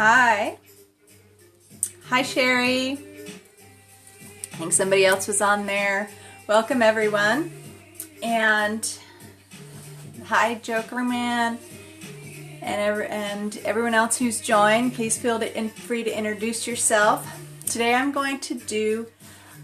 Hi. Hi, Sherry. I think somebody else was on there. Welcome, everyone. And hi, Joker Man. And everyone else who's joined, please feel free to introduce yourself. Today I'm going to do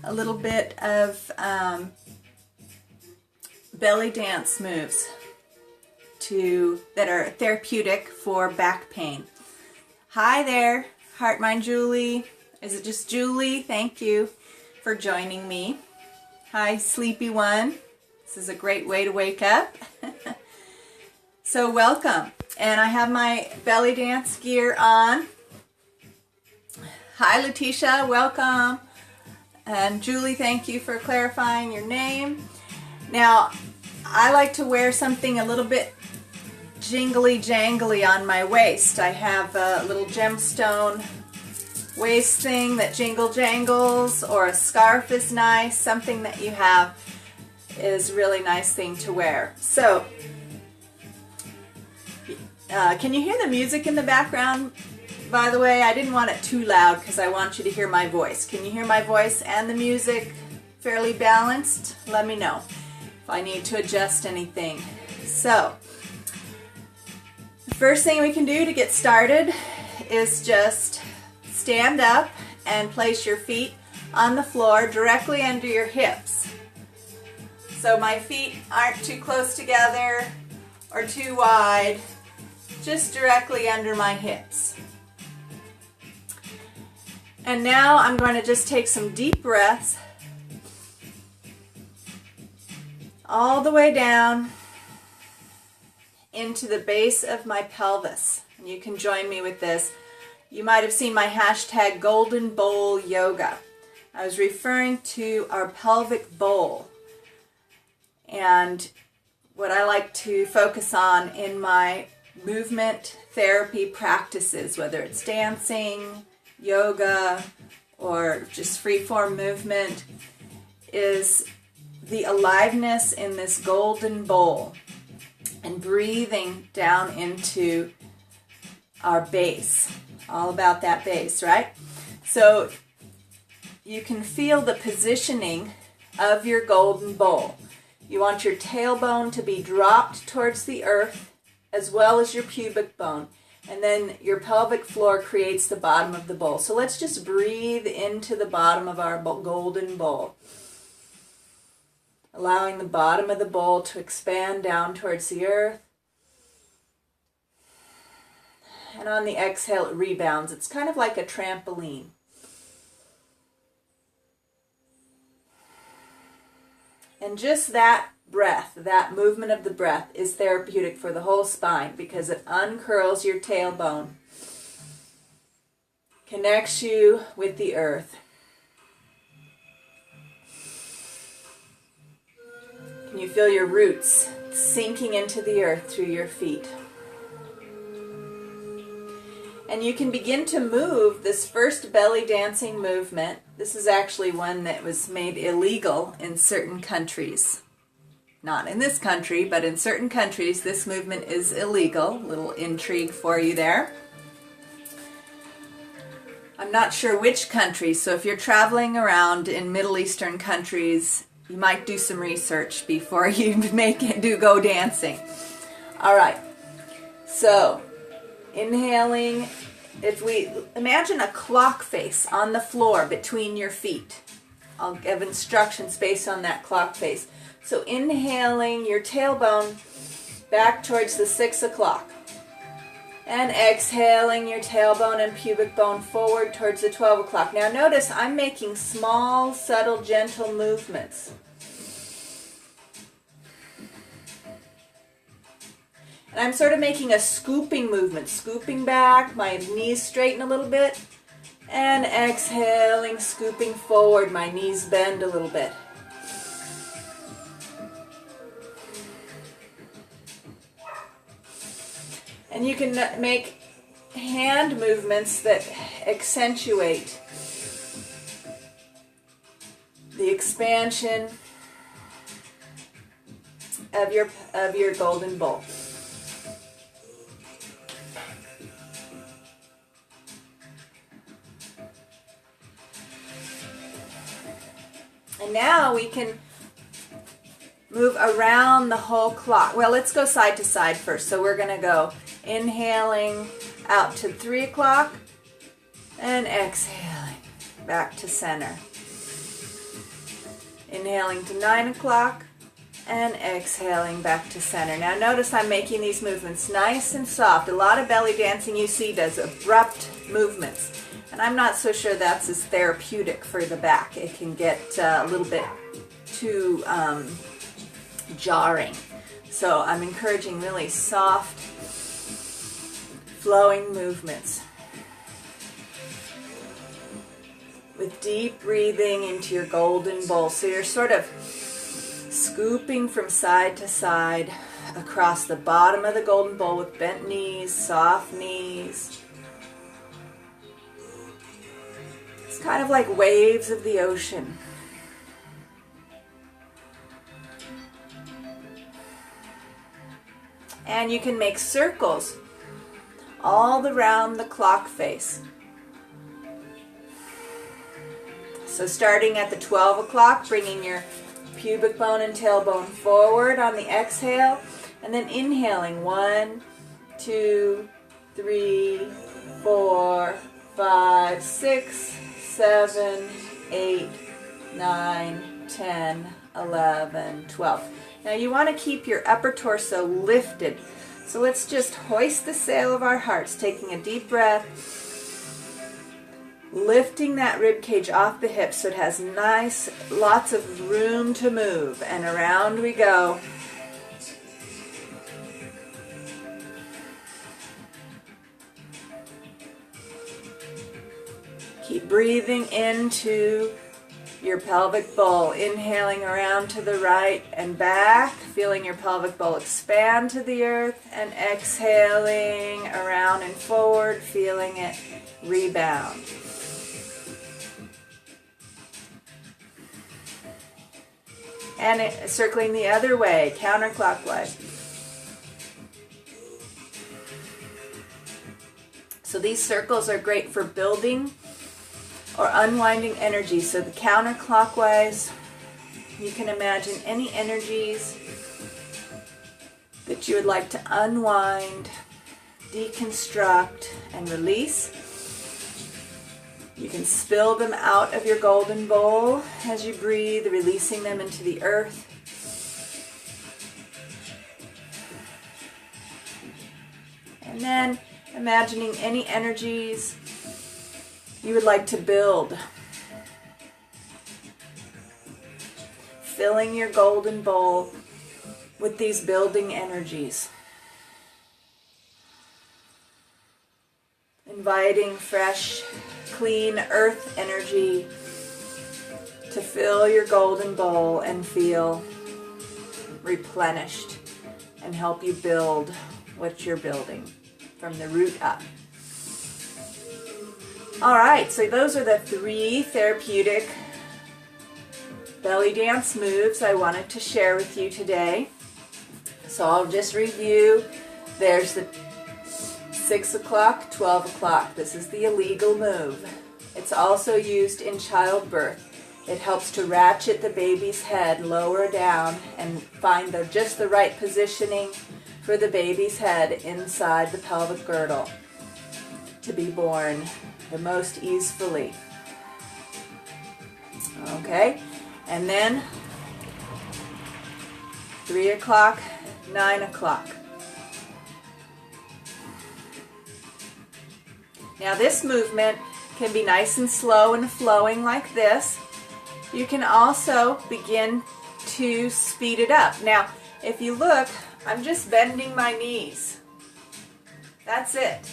a little bit of belly dance moves that are therapeutic for back pain. Hi there, Heart Mind Julie. Is it just Julie? Thank you for joining me. Hi, Sleepy One. This is a great way to wake up. So welcome. And I have my belly dance gear on. Hi, Letitia. Welcome. And Julie, thank you for clarifying your name. Now, I like to wear something a little bit jingly jangly on my waist. I have a little gemstone waist thing that jingle jangles, or a scarf is nice. Something that you have is a really nice thing to wear. So, can you hear the music in the background? By the way, I didn't want it too loud because I want you to hear my voice. Can you hear my voice and the music fairly balanced? Let me know if I need to adjust anything. So, the first thing we can do to get started is just stand up and place your feet on the floor directly under your hips. So my feet aren't too close together or too wide, just directly under my hips. And now I'm going to just take some deep breaths all the way down into the base of my pelvis. And you can join me with this. You might have seen my hashtag Golden Bowl Yoga. I was referring to our pelvic bowl and what I like to focus on in my movement therapy practices, whether it's dancing, yoga, or just free-form movement, is the aliveness in this golden bowl and breathing down into our base. All about that base, right? So you can feel the positioning of your golden bowl. You want your tailbone to be dropped towards the earth as well as your pubic bone. And then your pelvic floor creates the bottom of the bowl. So let's just breathe into the bottom of our golden bowl, allowing the bottom of the bowl to expand down towards the earth. And on the exhale, it rebounds. It's kind of like a trampoline. And just that breath, that movement of the breath, is therapeutic for the whole spine because it uncurls your tailbone, connects you with the earth. Can you feel your roots sinking into the earth through your feet? And you can begin to move this first belly dancing movement. This is actually one that was made illegal in certain countries. Not in this country, but in certain countries this movement is illegal. Little intrigue for you there. I'm not sure which country, so if you're traveling around in Middle Eastern countries, you might do some research before you go dancing. All right, so inhaling, if we imagine a clock face on the floor between your feet. I'll give instructions based on that clock face. So inhaling your tailbone back towards the 6 o'clock. And exhaling your tailbone and pubic bone forward towards the 12 o'clock. Now notice I'm making small, subtle, gentle movements. And I'm sort of making a scooping movement, scooping back, my knees straighten a little bit, and exhaling, scooping forward, my knees bend a little bit. And you can make hand movements that accentuate the expansion of your golden bowl. And now we can move around the whole clock. Well, let's go side to side first. So we're going to go inhaling out to 3 o'clock and exhaling back to center. Inhaling to 9 o'clock and exhaling back to center. Now notice I'm making these movements nice and soft. A lot of belly dancing you see does abrupt movements. And I'm not so sure that's as therapeutic for the back. It can get a little bit too jarring. So I'm encouraging really soft, flowing movements. With deep breathing into your golden bowl. So you're sort of scooping from side to side across the bottom of the golden bowl with bent knees, soft knees. It's kind of like waves of the ocean. And you can make circles all around the clock face. So starting at the 12 o'clock, bringing your pubic bone and tailbone forward on the exhale, and then inhaling 1, 2, 3, 4, 5, 6, 7, 8, 9, 10, 11, 12. Now you want to keep your upper torso lifted. So let's just hoist the sail of our hearts, taking a deep breath, lifting that rib cage off the hips so it has nice, lots of room to move, and around we go. Keep breathing into your pelvic bowl, inhaling around to the right and back, feeling your pelvic bowl expand to the earth, and exhaling around and forward, feeling it rebound. And circling the other way, counterclockwise. So these circles are great for building or unwinding energy. So the counterclockwise, you can imagine any energies that you would like to unwind, deconstruct, and release. You can spill them out of your golden bowl as you breathe, releasing them into the earth. And then imagining any energies you would like to build. Filling your golden bowl with these building energies. Inviting fresh, clean earth energy to fill your golden bowl and feel replenished and help you build what you're building from the root up. All right, so those are the 3 therapeutic belly dance moves I wanted to share with you today. So I'll just review. There's the 6 o'clock, 12 o'clock. This is the illegal move. It's also used in childbirth. It helps to ratchet the baby's head lower down and find just the right positioning for the baby's head inside the pelvic girdle to be born the most easily. Okay, and then 3 o'clock, 9 o'clock. Now this movement can be nice and slow and flowing like this. You can also begin to speed it up. Now, if you look, I'm just bending my knees. That's it.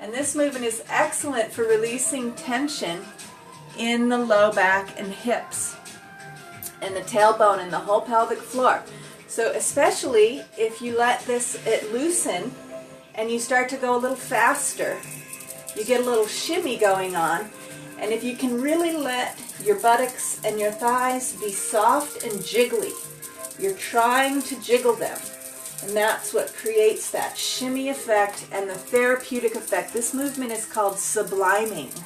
And this movement is excellent for releasing tension in the low back and hips and the tailbone and the whole pelvic floor. So especially if you let it loosen and you start to go a little faster, you get a little shimmy going on. And if you can really let your buttocks and your thighs be soft and jiggly, you're trying to jiggle them. And that's what creates that shimmy effect and the therapeutic effect. This movement is called subliming.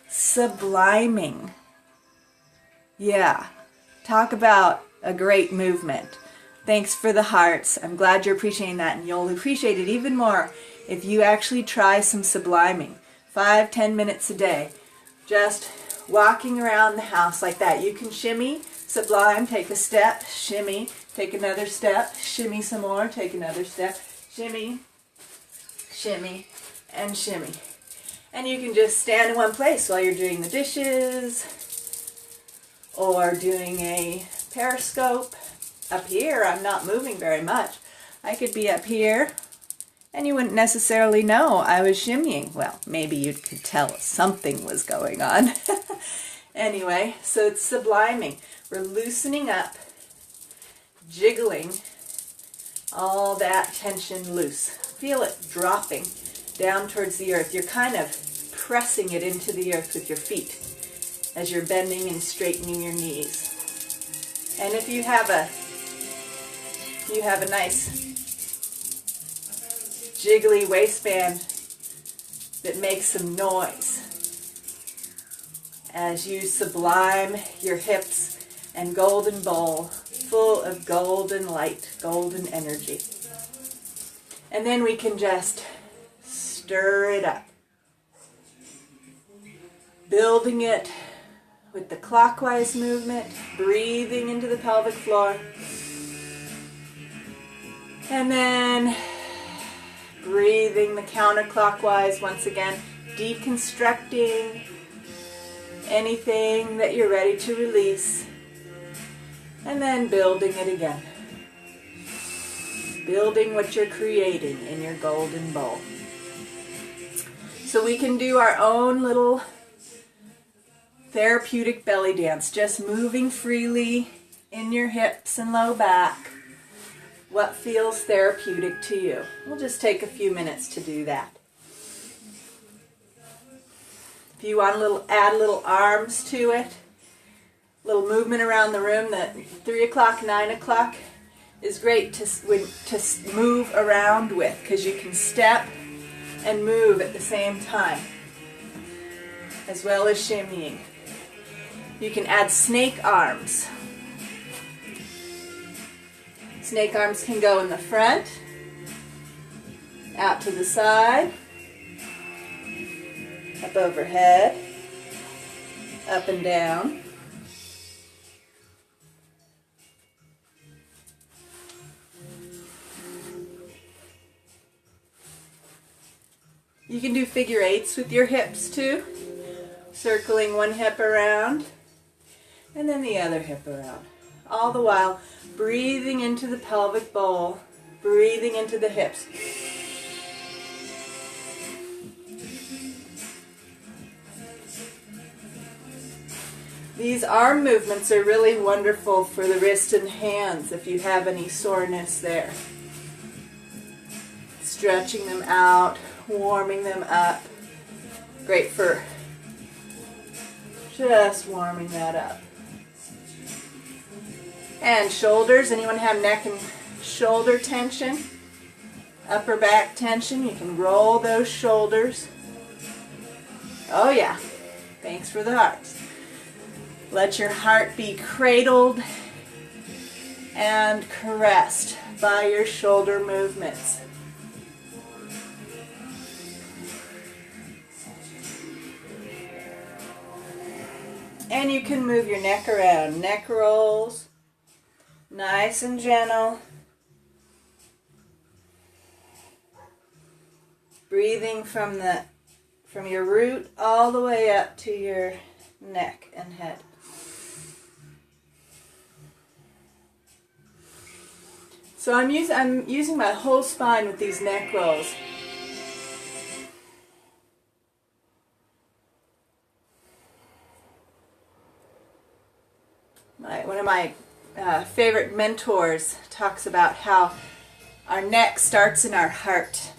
Subliming. Yeah, talk about a great movement. Thanks for the hearts. I'm glad you're appreciating that, and you'll appreciate it even more if you actually try some subliming. 5-10 minutes a day. Just walking around the house like that. You can shimmy, sublime, take a step, shimmy, take another step, shimmy some more, take another step, shimmy, shimmy, and shimmy. And you can just stand in one place while you're doing the dishes or doing a periscope. Up here, I'm not moving very much. I could be up here and you wouldn't necessarily know I was shimmying. Well, maybe you could tell something was going on. Anyway, so it's subliming. We're loosening up, jiggling all that tension loose. Feel it dropping down towards the earth. You're kind of pressing it into the earth with your feet as you're bending and straightening your knees. And if you have a nice jiggly waistband that makes some noise as you sublime your hips and golden bowl full of golden light, golden energy. And then we can just stir it up, building it with the clockwise movement, breathing into the pelvic floor, and then breathing the counterclockwise once again, deconstructing anything that you're ready to release, and then building it again. Building what you're creating in your golden bowl. So we can do our own little therapeutic belly dance, just moving freely in your hips and low back. What feels therapeutic to you? We'll just take a few minutes to do that. If you want add little arms to it, little movement around the room, that 3 o'clock, 9 o'clock is great to move around with, because you can step and move at the same time, as well as shimmying. You can add snake arms. Snake arms can go in the front, out to the side, up overhead, up and down. You can do figure eights with your hips too, circling one hip around and then the other hip around. All the while breathing into the pelvic bowl, breathing into the hips. These arm movements are really wonderful for the wrists and hands if you have any soreness there. Stretching them out, warming them up. Great for just warming that up. And shoulders. Anyone have neck and shoulder tension? Upper back tension? You can roll those shoulders. Oh yeah. Thanks for the hearts. Let your heart be cradled and caressed by your shoulder movements. And you can move your neck around. Neck rolls, nice and gentle. Breathing from your root all the way up to your neck and head. So I'm using my whole spine with these neck rolls. One of my favorite mentors talks about how our neck starts in our heart.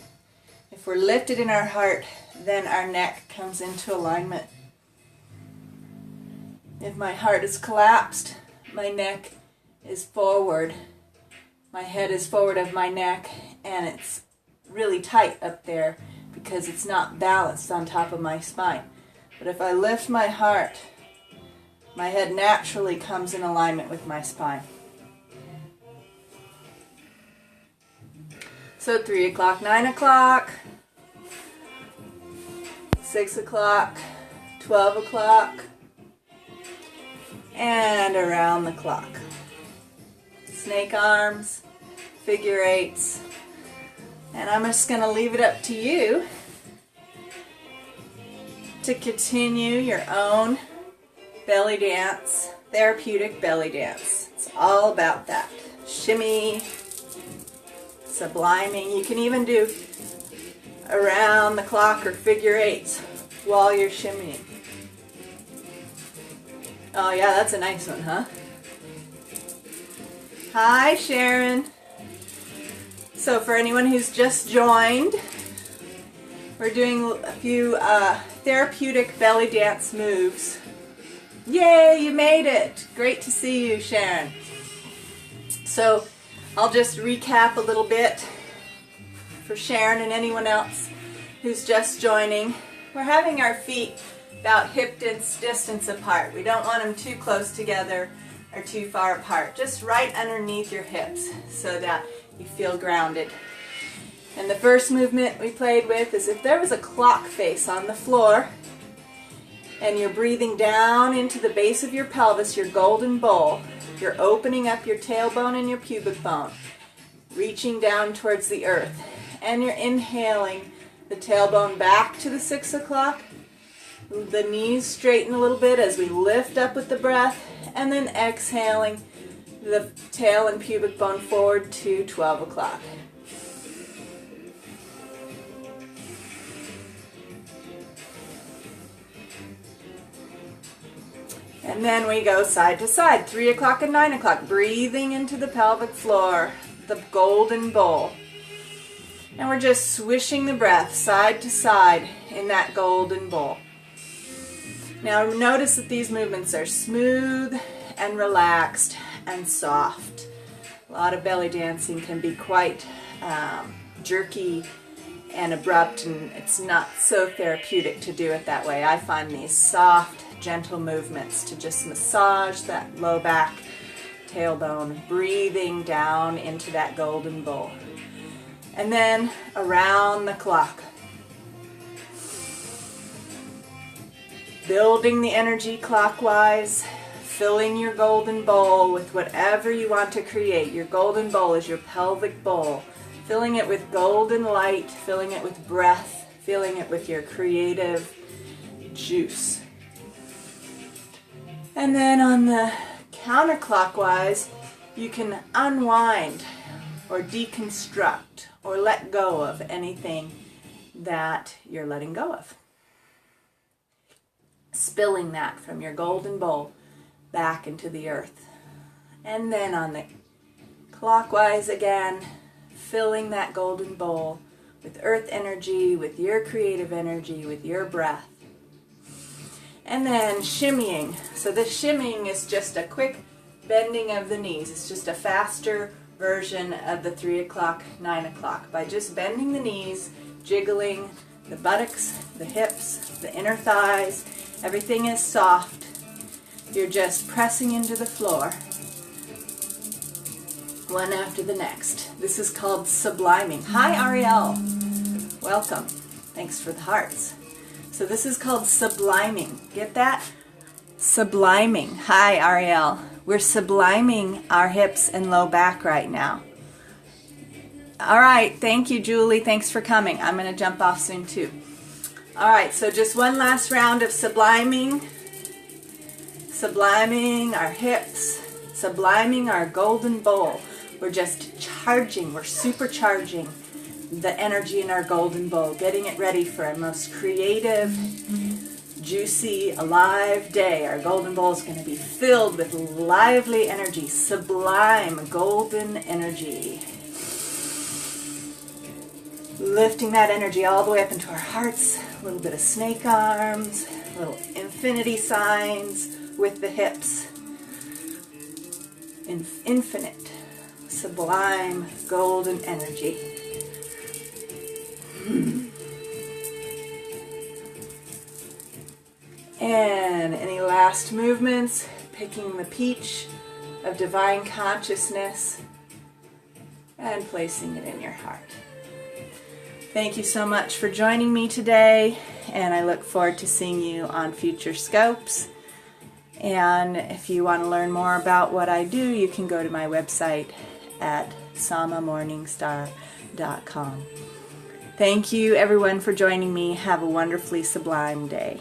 If we're lifted in our heart, then our neck comes into alignment. If my heart is collapsed, my neck is forward. My head is forward of my neck, and it's really tight up there because it's not balanced on top of my spine. But if I lift my heart My head naturally comes in alignment with my spine. So 3 o'clock, 9 o'clock, 6 o'clock, 12 o'clock, and around the clock. Snake arms, figure eights, and I'm just going to leave it up to you to continue your own belly dance, therapeutic belly dance. It's all about that. Shimmy, subliming. You can even do around the clock or figure eights while you're shimmying. Oh yeah, that's a nice one, huh? Hi, Sharon. So for anyone who's just joined, we're doing a few therapeutic belly dance moves. Yay, you made it. Great to see you, Sharon. So I'll just recap a little bit for Sharon and anyone else who's just joining. We're having our feet about hip distance apart. We don't want them too close together or too far apart. Just right underneath your hips so that you feel grounded. And the first movement we played with is if there was a clock face on the floor and you're breathing down into the base of your pelvis, your golden bowl, you're opening up your tailbone and your pubic bone, reaching down towards the earth. And you're inhaling the tailbone back to the 6 o'clock. The knees straighten a little bit as we lift up with the breath. And then exhaling the tail and pubic bone forward to 12 o'clock. And then we go side to side, 3 o'clock and 9 o'clock, breathing into the pelvic floor, the golden bowl. And we're just swishing the breath side to side in that golden bowl. Now notice that these movements are smooth and relaxed and soft. A lot of belly dancing can be quite jerky and abrupt, and it's not so therapeutic to do it that way. I find these soft, gentle movements to just massage that low back, tailbone, breathing down into that golden bowl. And then around the clock. Building the energy clockwise, filling your golden bowl with whatever you want to create. Your golden bowl is your pelvic bowl. Filling it with golden light, filling it with breath, filling it with your creative juice. And then on the counterclockwise, you can unwind or deconstruct or let go of anything that you're letting go of. Spilling that from your golden bowl back into the earth. And then on the clockwise again, filling that golden bowl with earth energy, with your creative energy, with your breath. And then shimmying. So this shimmying is just a quick bending of the knees. It's just a faster version of the 3 o'clock, 9 o'clock. By just bending the knees, jiggling the buttocks, the hips, the inner thighs, everything is soft. You're just pressing into the floor, one after the next. This is called subliming. Hi, Ariel. Welcome. Thanks for the hearts. So this is called subliming. Get that? Subliming. Hi, Ariel. We're subliming our hips and low back right now. All right. Thank you, Julie. Thanks for coming. I'm going to jump off soon, too. All right. So just one last round of subliming. Subliming our hips. Subliming our golden bowl. We're just charging. We're supercharging the energy in our golden bowl, getting it ready for our most creative, juicy, alive day. Our golden bowl is going to be filled with lively energy, sublime golden energy. Lifting that energy all the way up into our hearts, a little bit of snake arms, little infinity signs with the hips. Infinite, sublime golden energy. And any last movements? picking the peach of divine consciousness and placing it in your heart. Thank you so much for joining me today, and I look forward to seeing you on future scopes. And if you want to learn more about what I do, you can go to my website at samamorningstar.com. Thank you everyone for joining me. Have a wonderfully sublime day.